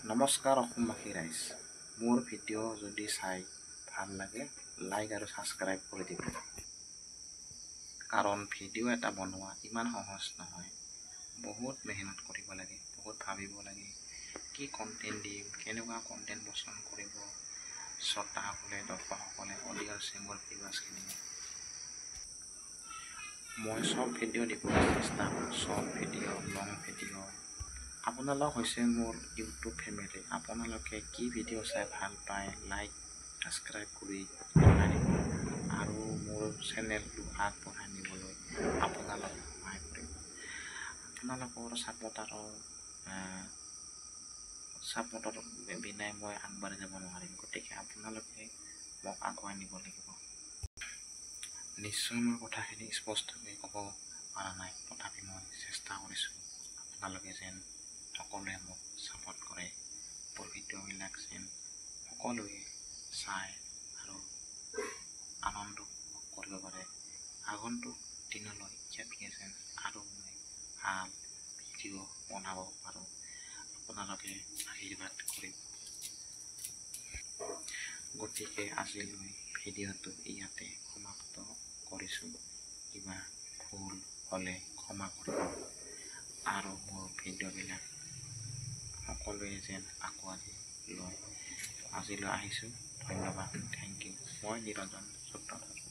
নমস্কাৰ অসমবাসী ৰাইজ, মোৰ ভিডিঅ' যদি চাই ভাল লাগে লাইক আৰু ছাবস্ক্ৰাইব কৰি দিব। কাৰণ ভিডিঅ' এটা বনোৱা ইমান সহজ নহয়, বহুত মেহনত কৰিব লাগে, বহুত ভাবিব লাগে কি কণ্টেণ্ট দিম, কেনেকুৱা কণ্টেণ্ট পচন্দ কৰিব শ্ৰোতাসকলে, দৰ্শকসকলে, অডিয়েন্সে, মোৰ ভিউৱাৰ্ছখিনি। মই চব ভিডিঅ' দিবলৈ চেষ্টা কৰোঁ, চব ভিডিঅ', লং ভিডিঅ'। আপোনালোক হৈছে মোৰ ইউটিউব ফেমিলি। আপোনালোকে কি ভিডিঅ' চাই ভাল পায় লাইক ছাবস্ক্ৰাইব কৰি জনাই দিব আৰু মোৰ চেনেলটো আগবঢ়াই নিবলৈ আপোনালোকে সহায় কৰিব। আপোনালোকৰ ছাপোৰ্টৰ বিনাই মই আগবাঢ়ি যাব নোৱাৰিম, গতিকে আপোনালোকে মোক আগুৱাই নিব লাগিব। নিশ্চয় মই কথাখিনি স্পষ্টকৈ ক'ব পৰা নাই, তথাপি মই চেষ্টা কৰিছোঁ আপোনালোকে যেন সকলোৱে মোক ছাপোৰ্ট কৰে, মোৰ ভিডিঅ'বিলাক যেন সকলোৱে চাই আৰু আনন্দ কৰিব পাৰে। আগন্তুক দিনলৈ ইয়াতকৈ যেন আৰু মই ভাল ভিডিঅ' বনাব পাৰোঁ, আপোনালোকে আশীৰ্বাদ কৰিব। গতিকে আজিলৈ ভিডিঅ'টো ইয়াতে সমাপ্ত কৰিছোঁ। কিবা ভুল হ'লে ক্ষমা কৰিব আৰু মোৰ ভিডিঅ'বিলাক সকলোৱে যেন আঁকোৱালি লয়। আজিলৈ আহিছোঁ, ধন্যবাদ, থেংক ইউ। মই নিৰঞ্জন সূত্ৰধৰ।